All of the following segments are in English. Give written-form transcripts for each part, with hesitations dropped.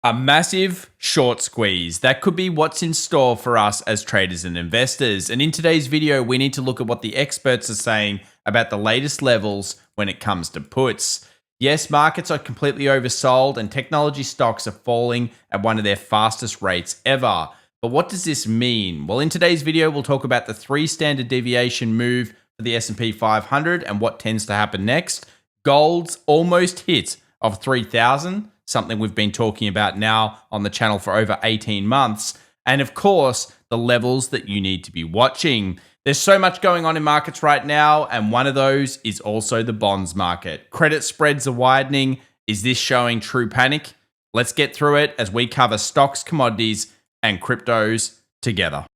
A massive short squeeze. That could be what's in store for us as traders and investors. And in today's video, we need to look at what the experts are saying about the latest levels when it comes to puts. Yes, markets are completely oversold and technology stocks are falling at one of their fastest rates ever. But what does this mean? Well, in today's video, we'll talk about the 3 standard deviation move for the S&P 500 and what tends to happen next. Gold's almost hit of 3,000. Something we've been talking about now on the channel for over 18 months. And of course, the levels that you need to be watching. There's so much going on in markets right now, and one of those is also the bonds market. Credit spreads are widening. Is this showing true panic? Let's get through it as we cover stocks, commodities, and cryptos together.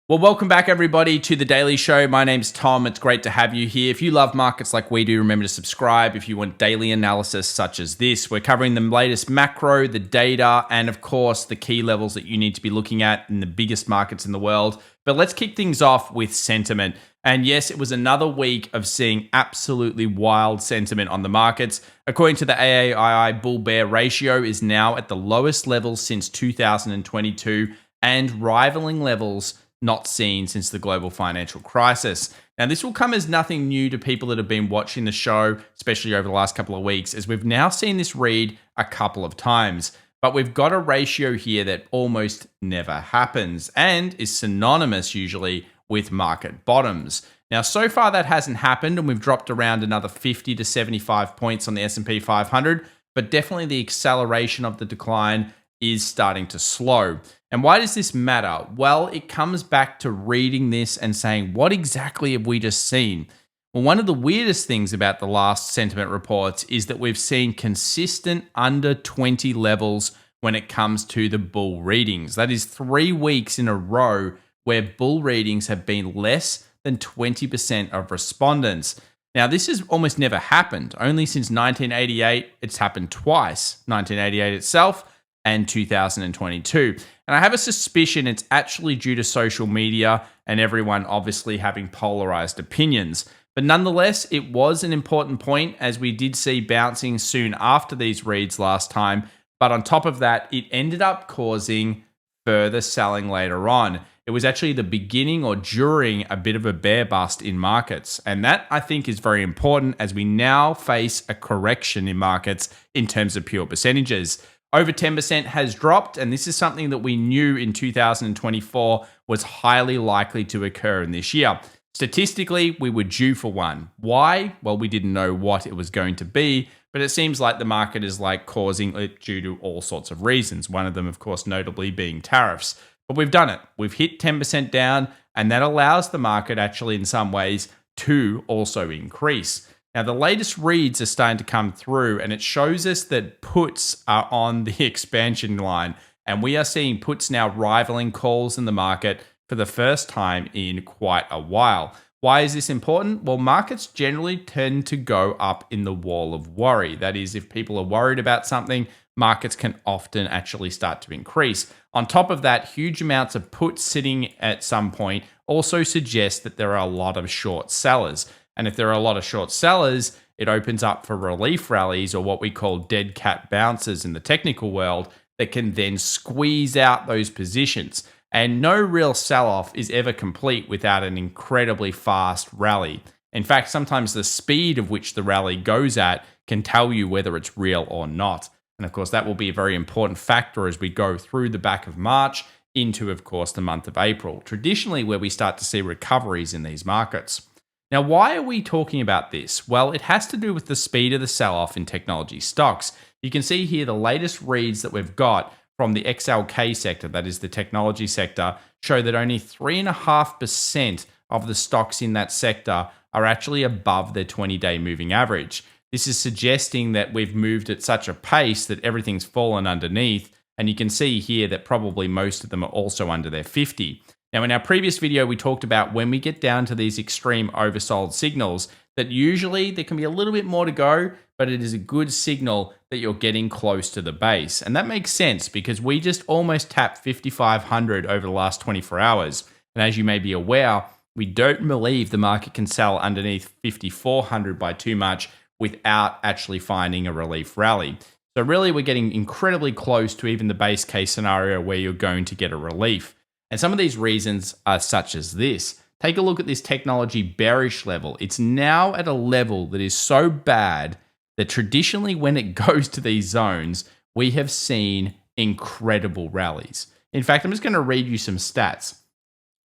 Well, welcome back, everybody, to The Daily Show. My name's Tom. It's great to have you here. If you love markets like we do, remember to subscribe. If you want daily analysis such as this, we're covering the latest macro, the data, and of course, the key levels that you need to be looking at in the biggest markets in the world. But let's kick things off with sentiment. And yes, it was another week of seeing absolutely wild sentiment on the markets. According to the AAII bull-bear ratio is now at the lowest level since 2022 and rivaling levels not seen since the global financial crisis. Now, this will come as nothing new to people that have been watching the show, especially over the last couple of weeks, as we've now seen this read a couple of times. But we've got a ratio here that almost never happens and is synonymous usually with market bottoms. Now, so far that hasn't happened, and we've dropped around another 50 to 75 points on the S&P 500, but definitely the acceleration of the decline is starting to slow. And why does this matter? Well, it comes back to reading this and saying, what exactly have we just seen? Well, one of the weirdest things about the last sentiment reports is that we've seen consistent under 20 levels when it comes to the bull readings. That is 3 weeks in a row where bull readings have been less than 20% of respondents. Now, this has almost never happened. Only since 1988, it's happened twice, 1988 itself and 2022. And I have a suspicion it's actually due to social media and everyone obviously having polarized opinions. But nonetheless, it was an important point as we did see bouncing soon after these reads last time. But on top of that, it ended up causing further selling later on. It was actually the beginning or during a bit of a bear bust in markets. And that, I think, is very important as we now face a correction in markets in terms of pure percentages. Over 10% has dropped, and this is something that we knew in 2024 was highly likely to occur in this year. Statistically, we were due for one. Why? Well, we didn't know what it was going to be, but it seems like the market is causing it due to all sorts of reasons. One of them, of course, notably being tariffs. But we've done it. We've hit 10% down, and that allows the market actually in some ways to also increase. Now, the latest reads are starting to come through, and it shows us that puts are on the expansion line, and we are seeing puts now rivaling calls in the market for the first time in quite a while. Why is this important? Well, markets generally tend to go up in the wall of worry. That is, if people are worried about something, markets can often actually start to increase. On top of that, huge amounts of puts sitting at some point also suggest that there are a lot of short sellers. And if there are a lot of short sellers, it opens up for relief rallies, or what we call dead cat bounces in the technical world, that can then squeeze out those positions. And no real sell-off is ever complete without an incredibly fast rally. In fact, sometimes the speed of which the rally goes at can tell you whether it's real or not. And of course, that will be a very important factor as we go through the back of March into, of course, the month of April, traditionally where we start to see recoveries in these markets. Now, why are we talking about this? Well, it has to do with the speed of the sell-off in technology stocks. You can see here the latest reads that we've got from the XLK sector, that is the technology sector, show that only 3.5% of the stocks in that sector are actually above their 20-day moving average. This is suggesting that we've moved at such a pace that everything's fallen underneath, and you can see here that probably most of them are also under their 50. Now, in our previous video, we talked about when we get down to these extreme oversold signals, that usually there can be a little bit more to go, but it is a good signal that you're getting close to the base. And that makes sense because we just almost tapped 5,500 over the last 24 hours. And as you may be aware, we don't believe the market can sell underneath 5,400 by too much. without actually finding a relief rally. So really, we're getting incredibly close to even the base case scenario where you're going to get a relief. And some of these reasons are such as this. Take a look at this technology bearish level. It's now at a level that is so bad that traditionally when it goes to these zones, we have seen incredible rallies. In fact, I'm just going to read you some stats.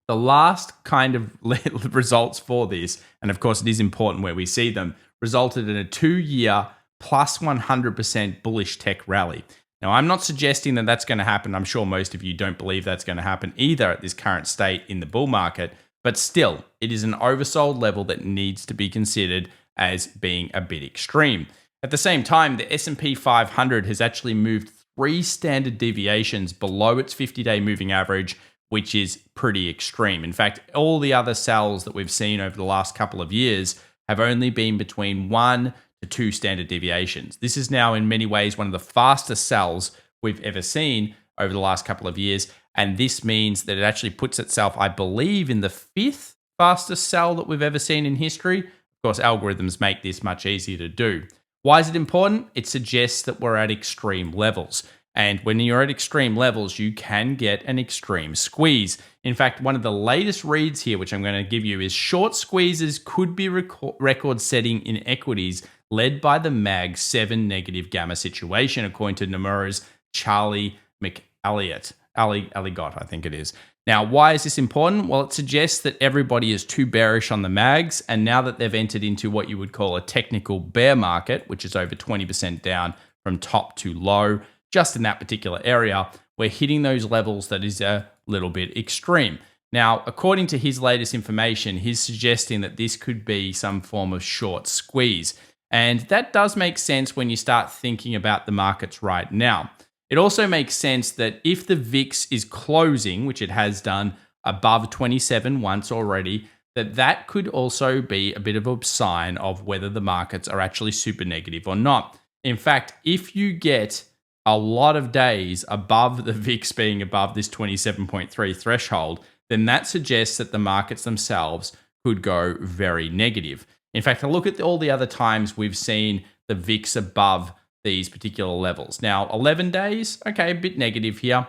The last kind of results for this, and of course it is important where we see them, resulted in a 2-year plus 100% bullish tech rally. Now, I'm not suggesting that that's going to happen. I'm sure most of you don't believe that's going to happen either at this current state in the bull market, but still, it is an oversold level that needs to be considered as being a bit extreme. At the same time, the S&P 500 has actually moved 3 standard deviations below its 50-day moving average, which is pretty extreme. In fact, all the other sells that we've seen over the last couple of years have only been between 1 to 2 standard deviations. This is now in many ways one of the fastest sells we've ever seen over the last couple of years. And this means that it actually puts itself, I believe, in the 5th fastest sell that we've ever seen in history. Of course, algorithms make this much easier to do. Why is it important? It suggests that we're at extreme levels. And when you're at extreme levels, you can get an extreme squeeze. In fact, one of the latest reads here, which I'm going to give you, is short squeezes could be record setting in equities led by the MAG 7 negative gamma situation, according to Nomura's Charlie McElligott, I think it is. Now, why is this important? Well, it suggests that everybody is too bearish on the MAGs, and now that they've entered into what you would call a technical bear market, which is over 20% down from top to low, just in that particular area, we're hitting those levels that is a little bit extreme. Now, according to his latest information, he's suggesting that this could be some form of short squeeze. And that does make sense when you start thinking about the markets right now. It also makes sense that if the VIX is closing, which it has done above 27 once already, that could also be a bit of a sign of whether the markets are actually super negative or not. In fact, if you get a lot of days above the VIX being above this 27.3 threshold, then that suggests that the markets themselves could go very negative. In fact, a look at all the other times we've seen the VIX above these particular levels. Now, 11 days, okay, a bit negative here.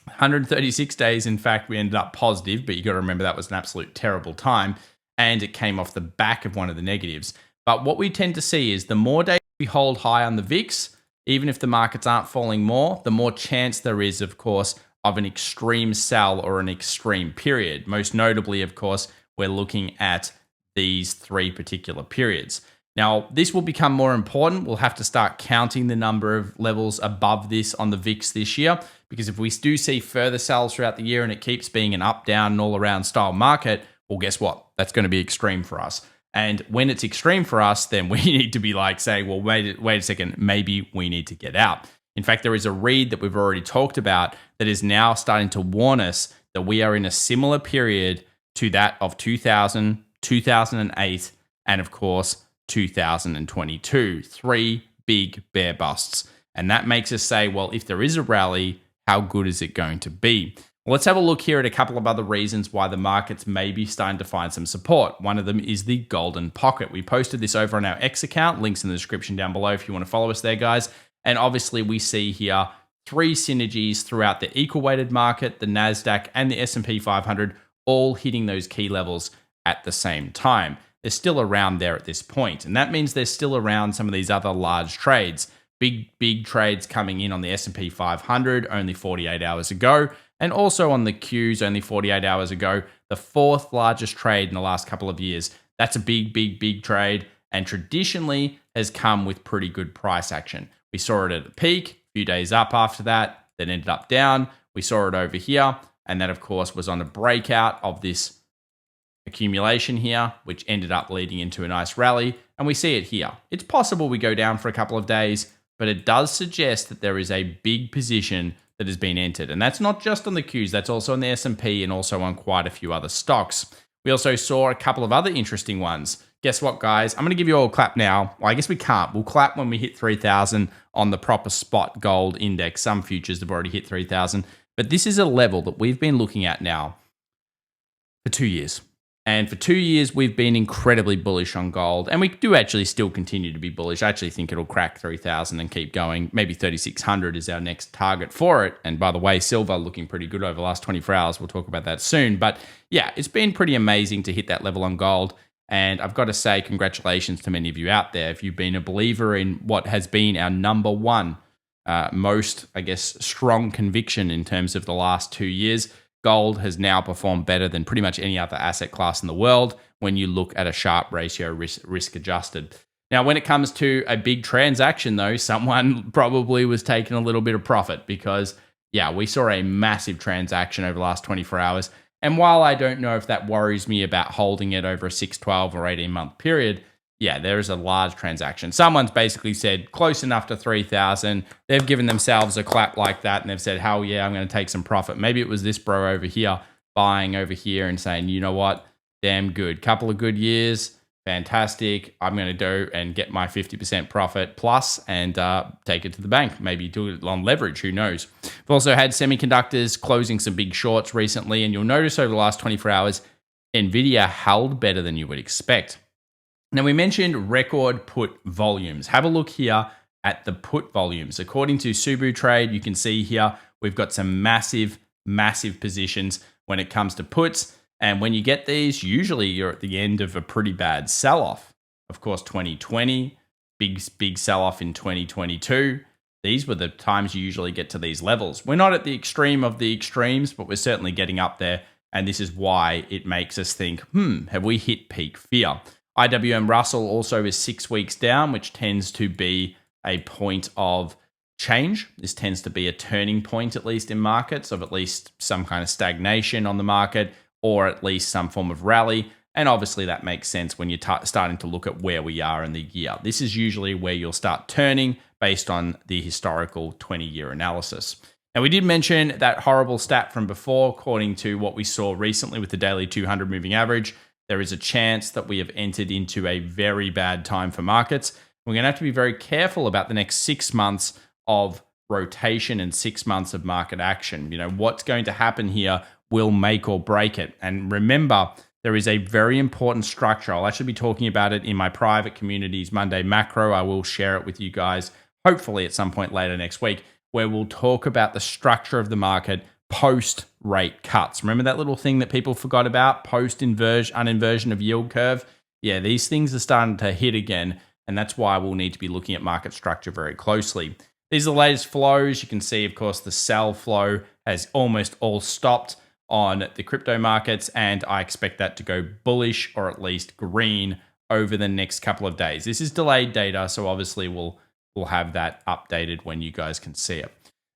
136 days, in fact, we ended up positive, but you got to remember that was an absolute terrible time, and it came off the back of one of the negatives. But what we tend to see is the more days we hold high on the VIX, even if the markets aren't falling more, the more chance there is, of course, of an extreme sell or an extreme period. Most notably, of course, we're looking at these 3 particular periods. Now, this will become more important. We'll have to start counting the number of levels above this on the VIX this year, because if we do see further sells throughout the year and it keeps being an up, down, and all around style market, well, guess what? That's going to be extreme for us. And when it's extreme for us, then we need to be like saying, well, wait a second, maybe we need to get out. In fact, there is a read that we've already talked about that is now starting to warn us that we are in a similar period to that of 2000, 2008, and of course, 2022. 3 big bear busts. And that makes us say, well, if there is a rally, how good is it going to be? Well, let's have a look here at a couple of other reasons why the markets may be starting to find some support. One of them is the golden pocket. We posted this over on our X account. Links in the description down below if you want to follow us there, guys. And obviously we see here 3 synergies throughout the equal weighted market, the NASDAQ and the S&P 500, all hitting those key levels at the same time. They're still around there at this point. And that means they're still around some of these other large trades. Big trades coming in on the S&P 500 only 48 hours ago. And also on the Qs only 48 hours ago. The 4th largest trade in the last couple of years. That's a big trade. And traditionally has come with pretty good price action. We saw it at the peak, a few days up after that, then ended up down. We saw it over here. And that, of course, was on a breakout of this accumulation here, which ended up leading into a nice rally. And we see it here. It's possible we go down for a couple of days, but it does suggest that there is a big position that has been entered. And that's not just on the Qs, that's also on the S&P and also on quite a few other stocks. We also saw a couple of other interesting ones. Guess what, guys? I'm going to give you all a clap now. Well, I guess we can't. We'll clap when we hit 3,000 on the proper spot gold index. Some futures have already hit 3,000. But this is a level that we've been looking at now for 2 years. And for 2 years, we've been incredibly bullish on gold. And we do actually still continue to be bullish. I actually think it'll crack 3,000 and keep going. Maybe 3,600 is our next target for it. And by the way, silver looking pretty good over the last 24 hours. We'll talk about that soon. But yeah, it's been pretty amazing to hit that level on gold. And I've got to say congratulations to many of you out there. If you've been a believer in what has been our number one most, I guess, strong conviction in terms of the last 2 years, gold has now performed better than pretty much any other asset class in the world when you look at a Sharpe ratio risk adjusted. Now, when it comes to a big transaction, though, someone probably was taking a little bit of profit because, yeah, we saw a massive transaction over the last 24 hours. And while I don't know if that worries me about holding it over a 6, 12, or 18-month period, yeah, there is a large transaction. Someone's basically said close enough to 3,000. They've given themselves a clap like that and they've said, hell yeah, I'm going to take some profit. Maybe it was this bro over here buying over here and saying, you know what, damn good. Couple of good years, fantastic. I'm going to go and get my 50% profit plus and take it to the bank. Maybe do it on leverage, who knows. We've also had semiconductors closing some big shorts recently, and you'll notice over the last 24 hours, Nvidia held better than you would expect. Now, we mentioned record put volumes. Have a look here at the put volumes. According to Subu Trade, you can see here we've got some massive, massive positions when it comes to puts. And when you get these, usually you're at the end of a pretty bad sell-off. Of course, 2020, big sell-off in 2022. These were the times you usually get to these levels. We're not at the extreme of the extremes, but we're certainly getting up there. And this is why it makes us think, have we hit peak fear? IWM Russell also is 6 weeks down, which tends to be a point of change. This tends to be a turning point, at least in markets, of at least some kind of stagnation on the market or at least some form of rally. And obviously that makes sense when you're starting to look at where we are in the year. This is usually where you'll start turning based on the historical 20-year analysis. Now, we did mention that horrible stat from before, according to what we saw recently with the daily 200 moving average. There is a chance that we have entered into a very bad time for markets. We're going to have to be very careful about the next 6 months of rotation and 6 months of market action. You know, what's going to happen here will make or break it. And remember, there is a very important structure. I'll actually be talking about it in my private communities Monday Macro. I will share it with you guys, hopefully at some point later next week, where we'll talk about the structure of the market post rate cuts. Remember that little thing that people forgot about, post uninversion of yield curve? Yeah, these things are starting to hit again, and that's why we'll need to be looking at market structure very closely. These are the latest flows. You can see, of course, the sell flow has almost all stopped on the crypto markets, and I expect that to go bullish or at least green over the next couple of days. This is delayed data, so obviously we'll have that updated when you guys can see it.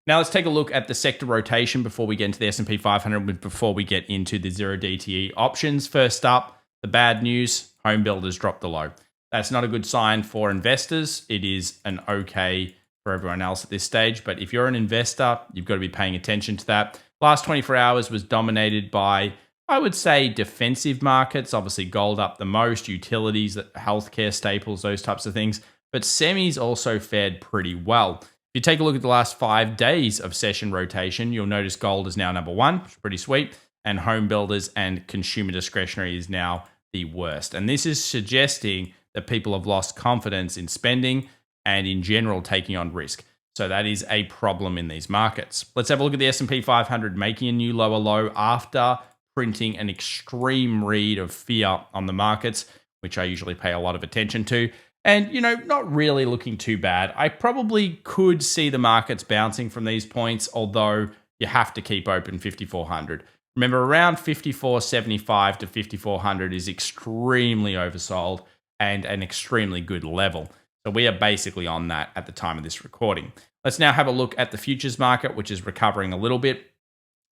Now let's take a look at the sector rotation before we get into the S&P 500, before we get into the 0DTE options. First up, the bad news, home builders dropped the low. That's not a good sign for investors. It is an okay for everyone else at this stage, but if you're an investor, you've got to be paying attention to that. Last 24 hours was dominated by, I would say, defensive markets. Obviously, gold up the most, utilities, healthcare staples, those types of things. But semis also fared pretty well. If you take a look at the last 5 days of session rotation, you'll notice gold is now number one, which is pretty sweet, and home builders and consumer discretionary is now the worst. And this is suggesting that people have lost confidence in spending and in general taking on risk. So that is a problem in these markets. Let's have a look at the S&P 500 making a new lower low after printing an extreme read of fear on the markets, which I usually pay a lot of attention to. And, you know, not really looking too bad. I probably could see the markets bouncing from these points, although you have to keep open 5,400. Remember, around 5,475 to 5,400 is extremely oversold and an extremely good level. So we are basically on that at the time of this recording. Let's now have a look at the futures market, which is recovering a little bit.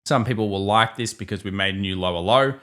Some people will like this because we made a new lower low.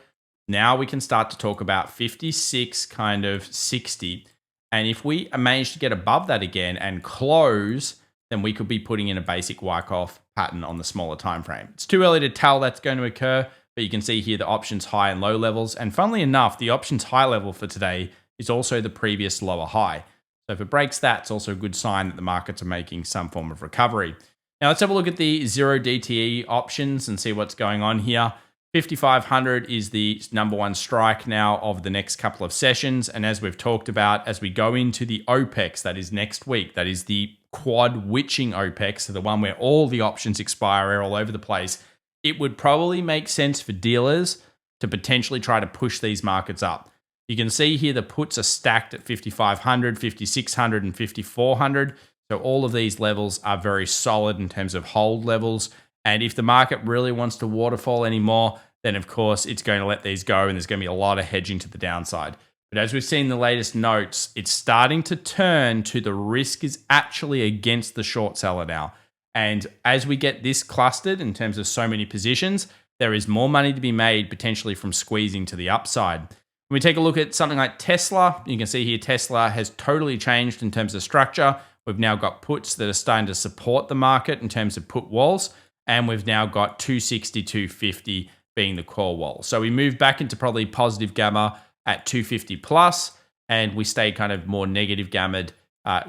Now we can start to talk about 56, kind of 60. And if we manage to get above that again and close, then we could be putting in a basic Wyckoff pattern on the smaller time frame. It's too early to tell that's going to occur, but you can see here the options high and low levels. And funnily enough, the options high level for today is also the previous lower high. So if it breaks that, it's also a good sign that the markets are making some form of recovery. Now let's have a look at the 0DTE options and see what's going on here. 5,500 is the number one strike now of the next couple of sessions. And as we've talked about, as we go into the OPEX, that is next week, that is the quad witching OPEX, so the one where all the options expire all over the place, it would probably make sense for dealers to potentially try to push these markets up. You can see here the puts are stacked at 5,500, 5,600, and 5,400. So all of these levels are very solid in terms of hold levels. And if the market really wants to waterfall anymore, then of course it's going to let these go and there's going to be a lot of hedging to the downside. But as we've seen in the latest notes, it's starting to turn to the risk is actually against the short seller now. And as we get this clustered in terms of so many positions, there is more money to be made potentially from squeezing to the upside. When we take a look at something like Tesla, you can see here Tesla has totally changed in terms of structure. We've now got puts that are starting to support the market in terms of put walls. And we've now got 260, 250 being the call wall. So we move back into probably positive gamma at 250 plus, and we stay kind of more negative gammaed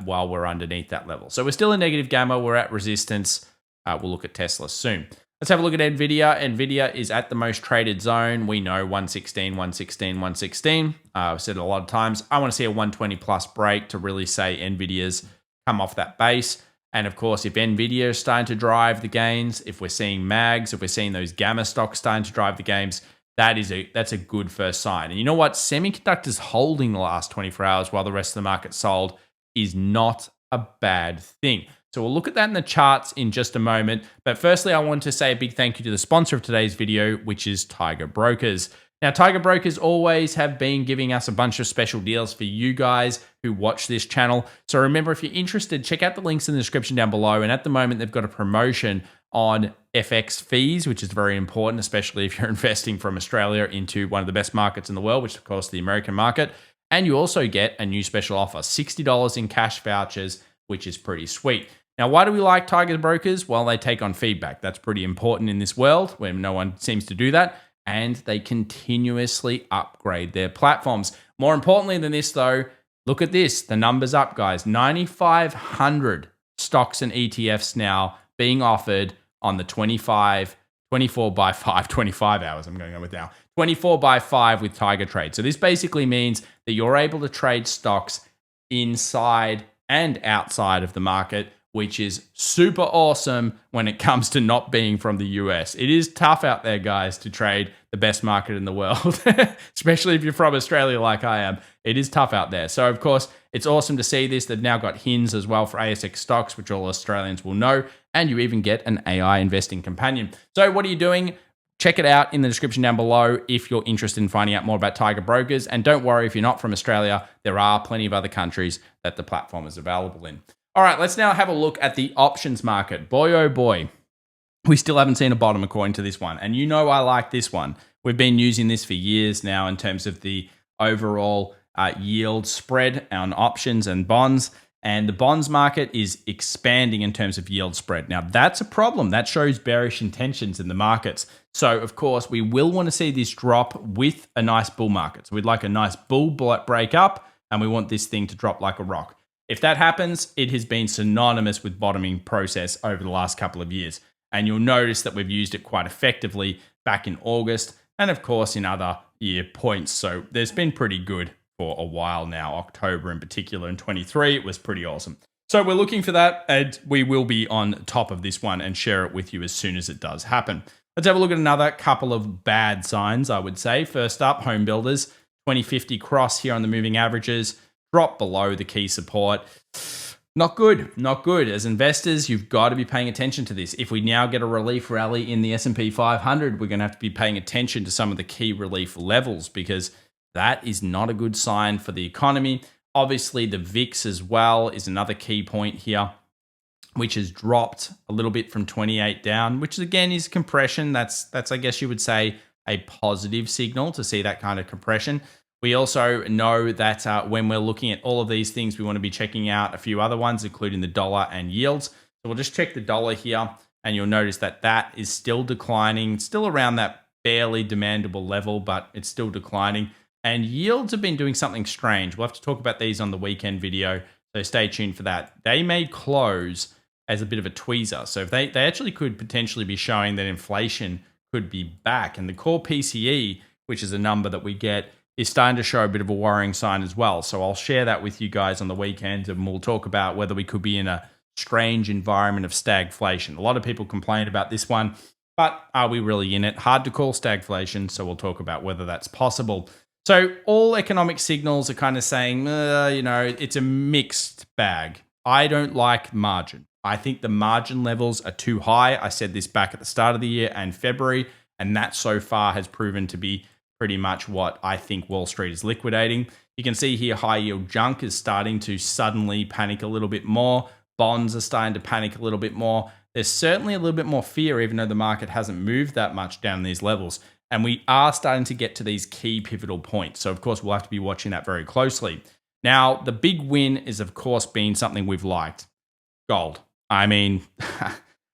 while we're underneath that level. So we're still in negative gamma. We're at resistance. We'll look at Tesla soon. Let's have a look at NVIDIA. NVIDIA is at the most traded zone. We know 116, 116, 116. I've said it a lot of times. I want to see a 120 plus break to really say NVIDIA's come off that base. And of course, if NVIDIA is starting to drive the gains, if we're seeing mags, if we're seeing those gamma stocks starting to drive the gains, that's a good first sign. And you know what? Semiconductors holding the last 24 hours while the rest of the market sold is not a bad thing. So we'll look at that in the charts in just a moment. But firstly, I want to say a big thank you to the sponsor of today's video, which is Tiger Brokers. Now, Tiger Brokers always have been giving us a bunch of special deals for you guys who watch this channel. So remember, if you're interested, check out the links in the description down below. And at the moment, they've got a promotion on FX fees, which is very important, especially if you're investing from Australia into one of the best markets in the world, which is, of course, the American market. And you also get a new special offer, $60 in cash vouchers, which is pretty sweet. Now, why do we like Tiger Brokers? Well, they take on feedback. That's pretty important in this world where no one seems to do that. And they continuously upgrade their platforms. More importantly than this, though, look at this. The numbers up, guys. 9,500 stocks and ETFs now being offered on the 24 by 5, 25 hours I'm going on with now. 24 by 5 with Tiger Trade. So this basically means that you're able to trade stocks inside and outside of the market, which is super awesome when it comes to not being from the US. It is tough out there, guys, to trade the best market in the world, especially if you're from Australia like I am. It is tough out there. So, of course, it's awesome to see this. They've now got HINs as well for ASX stocks, which all Australians will know, and you even get an AI investing companion. So what are you doing? Check it out in the description down below if you're interested in finding out more about Tiger Brokers. And don't worry, if you're not from Australia, there are plenty of other countries that the platform is available in. All right, let's now have a look at the options market. Boy, oh boy, we still haven't seen a bottom according to this one. And you know I like this one. We've been using this for years now in terms of the overall yield spread on options and bonds. And the bonds market is expanding in terms of yield spread. Now, that's a problem. That shows bearish intentions in the markets. So, of course, we will want to see this drop with a nice bull market. So we'd like a nice bull break up, and we want this thing to drop like a rock. If that happens, it has been synonymous with bottoming process over the last couple of years. And you'll notice that we've used it quite effectively back in August and, of course, in other year points. So there's been pretty good for a while now. October in particular in 23, it was pretty awesome. So we're looking for that, and we will be on top of this one and share it with you as soon as it does happen. Let's have a look at another couple of bad signs, I would say. First up, home builders, 2050 cross here on the moving averages. Drop below the key support. Not good, not good. As investors, you've got to be paying attention to this. If we now get a relief rally in the S&P 500, we're going to have to be paying attention to some of the key relief levels because that is not a good sign for the economy. Obviously, the VIX as well is another key point here, which has dropped a little bit from 28 down, which again is compression. That's I guess you would say, a positive signal to see that kind of compression. We also know that when we're looking at all of these things, we want to be checking out a few other ones, including the dollar and yields. So we'll just check the dollar here, and you'll notice that that is still declining, still around that barely demandable level, but it's still declining. And yields have been doing something strange. We'll have to talk about these on the weekend video, so stay tuned for that. They may close as a bit of a tweezer. So if they actually could potentially be showing that inflation could be back. And the core PCE, which is a number that we get, is starting to show a bit of a worrying sign as well. So I'll share that with you guys on the weekend, and we'll talk about whether we could be in a strange environment of stagflation. A lot of people complain about this one, but are we really in it? Hard to call stagflation, so we'll talk about whether that's possible. So all economic signals are kind of saying, it's a mixed bag. I don't like margin. I think the margin levels are too high. I said this back at the start of the year and February, and that so far has proven to be pretty much what I think Wall Street is liquidating. You can see here high yield junk is starting to suddenly panic a little bit more. Bonds are starting to panic a little bit more. There's certainly a little bit more fear, even though the market hasn't moved that much down these levels. And we are starting to get to these key pivotal points. So, of course, we'll have to be watching that very closely. Now, the big win is, of course, being something we've liked. Gold. I mean,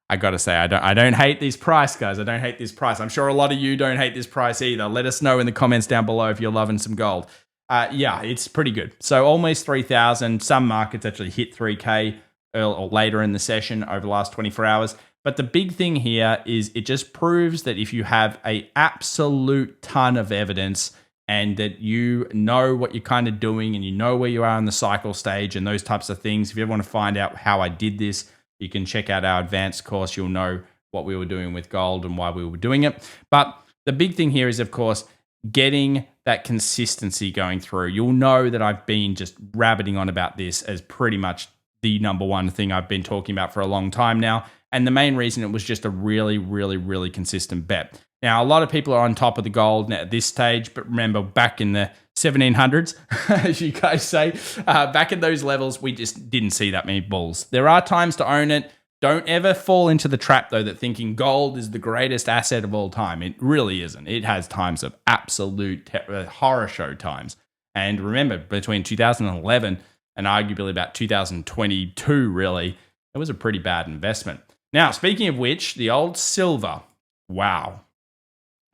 I got to say, I don't hate this price, guys. I don't hate this price. I'm sure a lot of you don't hate this price either. Let us know in the comments down below if you're loving some gold. Yeah, it's pretty good. So almost 3,000. Some markets actually hit 3K or later in the session over the last 24 hours. But the big thing here is it just proves that if you have an absolute ton of evidence and that you know what you're kind of doing and you know where you are in the cycle stage and those types of things, if you ever want to find out how I did this, you can check out our advanced course. You'll know what we were doing with gold and why we were doing it. But the big thing here is, of course, getting that consistency going through. You'll know that I've been just rabbiting on about this as pretty much the number one thing I've been talking about for a long time now. And the main reason it was just a really, really, really consistent bet. Now, a lot of people are on top of the gold at this stage, but remember back in the 1700s, as you guys say, back in those levels, we just didn't see that many bulls. There are times to own it. Don't ever fall into the trap, though, that thinking gold is the greatest asset of all time. It really isn't. It has times of absolute horror show times. And remember, between 2011 and arguably about 2022, really, it was a pretty bad investment. Now, speaking of which, the old silver, wow.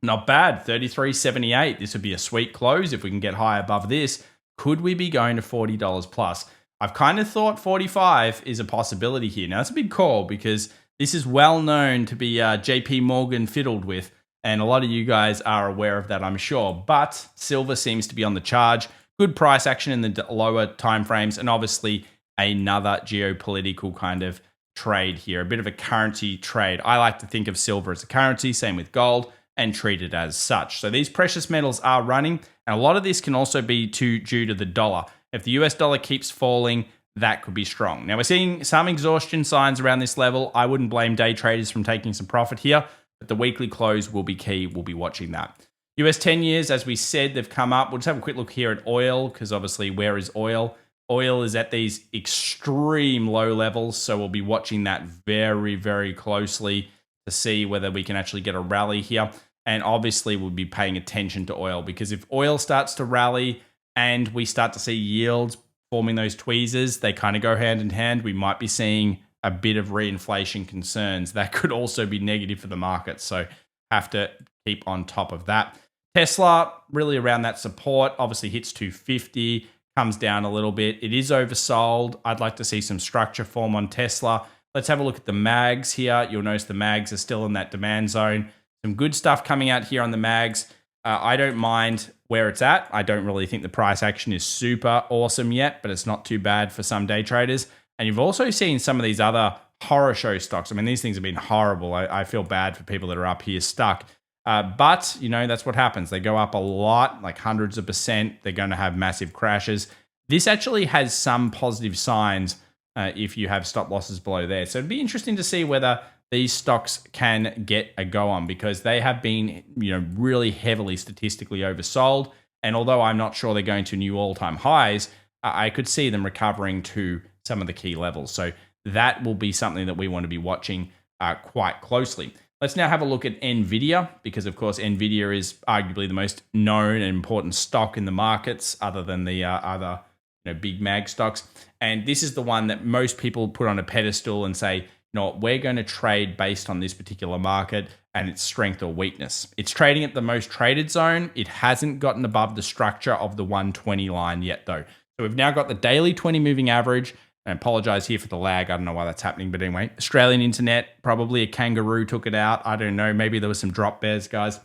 Not bad, 33.78. This would be a sweet close if we can get high above this. Could we be going to $40 plus? I've kind of thought 45 is a possibility here. Now, it's a big call because this is well known to be JP Morgan fiddled with, and a lot of you guys are aware of that, I'm sure. But silver seems to be on the charge. Good price action in the lower timeframes, and obviously another geopolitical kind of trade here, a bit of a currency trade. I like to think of silver as a currency, same with gold, and treat it as such. So these precious metals are running, and a lot of this can also be due to the dollar. If the US dollar keeps falling, that could be strong. Now, we're seeing some exhaustion signs around this level. I wouldn't blame day traders from taking some profit here, but the weekly close will be key. We'll be watching that. US 10 years, as we said, they've come up. We'll just have a quick look here at oil, because obviously, where is oil? Oil is at these extreme low levels, so we'll be watching that very, very closely to see whether we can actually get a rally here. And obviously, we'll be paying attention to oil, because if oil starts to rally and we start to see yields forming those tweezers, they kind of go hand in hand. We might be seeing a bit of reinflation concerns. That could also be negative for the market, so have to keep on top of that. Tesla, really around that support, obviously hits 250, comes down a little bit. It is oversold. I'd like to see some structure form on Tesla. Let's have a look at the mags here. You'll notice the mags are still in that demand zone. Some good stuff coming out here on the mags. I don't mind where it's at. I don't really think the price action is super awesome yet, but it's not too bad for some day traders. And you've also seen some of these other horror show stocks. I mean, these things have been horrible. I feel bad for people that are up here stuck. But, that's what happens. They go up a lot, like hundreds of percent. They're going to have massive crashes. This actually has some positive signs if you have stop losses below there. So it'd be interesting to see whether these stocks can get a go on, because they have been, really heavily statistically oversold. And although I'm not sure they're going to new all-time highs, I could see them recovering to some of the key levels. So that will be something that we want to be watching quite closely. Let's now have a look at NVIDIA, because of course NVIDIA is arguably the most known and important stock in the markets, other than the other big mag stocks. And this is the one that most people put on a pedestal and say, we're going to trade based on this particular market and its strength or weakness. It's trading at the most traded zone. It hasn't gotten above the structure of the 120 line yet, though. So we've now got the daily 20 moving average, I apologize here for the lag. I don't know why that's happening, but anyway, Australian internet, probably a kangaroo took it out. I don't know. Maybe there was some drop bears, guys.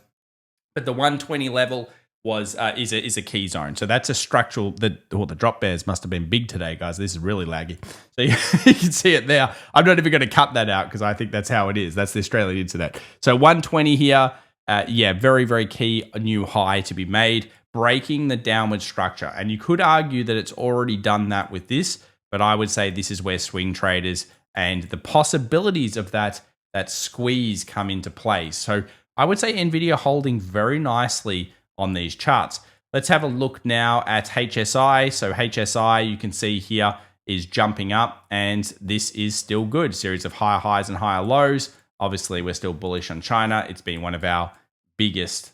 But the 120 level is a key zone. So that's a structural. The drop bears must have been big today, guys. This is really laggy. So you can see it there. I'm not even going to cut that out because I think that's how it is. That's the Australian internet. So 120 here. Very, very key, a new high to be made, breaking the downward structure. And you could argue that it's already done that with this, but I would say this is where swing traders and the possibilities of that squeeze come into play. So I would say NVIDIA holding very nicely on these charts. Let's have a look now at HSI. So HSI, you can see here, is jumping up, and this is still good. Series of higher highs and higher lows. Obviously, we're still bullish on China. It's been one of our biggest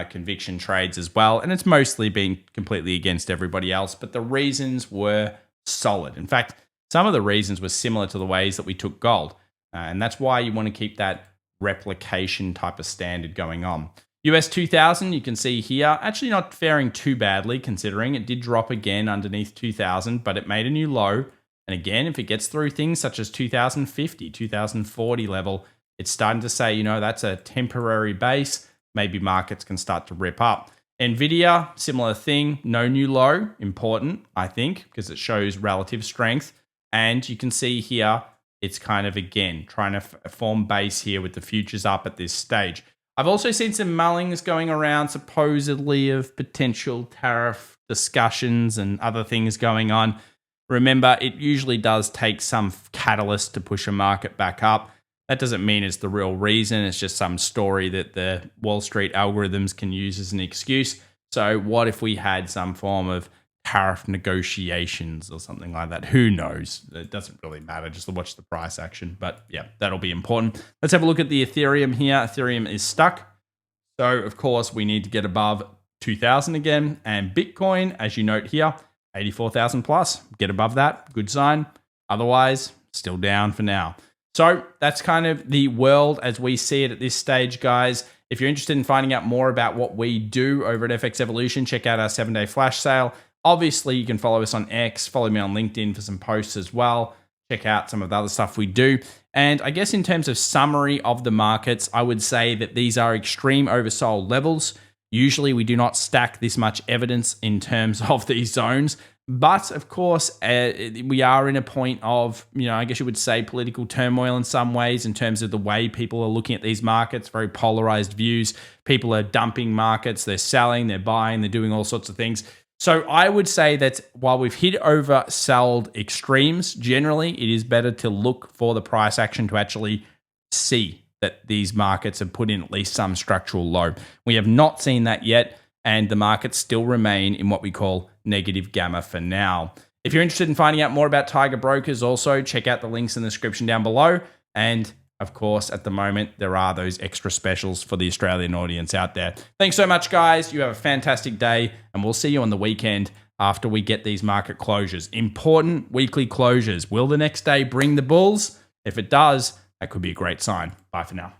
conviction trades as well, and it's mostly been completely against everybody else, but the reasons were solid. In fact, some of the reasons were similar to the ways that we took gold, and that's why you want to keep that replication type of standard going on. US 2000, you can see here, actually not faring too badly considering it did drop again underneath 2000, but it made a new low. And again, if it gets through things such as 2050, 2040 level, it's starting to say, you know, that's a temporary base. Maybe markets can start to rip up. NVIDIA, similar thing, no new low, important, I think, because it shows relative strength. And you can see here, it's kind of, again, trying to form base here with the futures up at this stage. I've also seen some mullings going around, supposedly, of potential tariff discussions and other things going on. Remember, it usually does take some catalyst to push a market back up. That doesn't mean it's the real reason. It's just some story that the Wall Street algorithms can use as an excuse. So what if we had some form of tariff negotiations or something like that? Who knows? It doesn't really matter. Just to watch the price action. But yeah, that'll be important. Let's have a look at the Ethereum here. Ethereum is stuck. So of course, we need to get above 2,000 again. And Bitcoin, as you note here, 84,000 plus. Get above that. Good sign. Otherwise, still down for now. So that's kind of the world as we see it at this stage, guys. If you're interested in finding out more about what we do over at FX Evolution, check out our 7-day flash sale. Obviously, you can follow us on X, follow me on LinkedIn for some posts as well. Check out some of the other stuff we do. And I guess in terms of summary of the markets, I would say that these are extreme oversold levels. Usually, we do not stack this much evidence in terms of these zones. But of course, we are in a point of, I guess you would say political turmoil in some ways in terms of the way people are looking at these markets, very polarized views. People are dumping markets, they're selling, they're buying, they're doing all sorts of things. So I would say that while we've hit oversold extremes, generally it is better to look for the price action to actually see that these markets have put in at least some structural low. We have not seen that yet, and the markets still remain in what we call negative gamma for now. If you're interested in finding out more about Tiger Brokers, also check out the links in the description down below. And of course, at the moment, there are those extra specials for the Australian audience out there. Thanks so much, guys. You have a fantastic day, and we'll see you on the weekend after we get these market closures. Important weekly closures. Will the next day bring the bulls? If it does, that could be a great sign. Bye for now.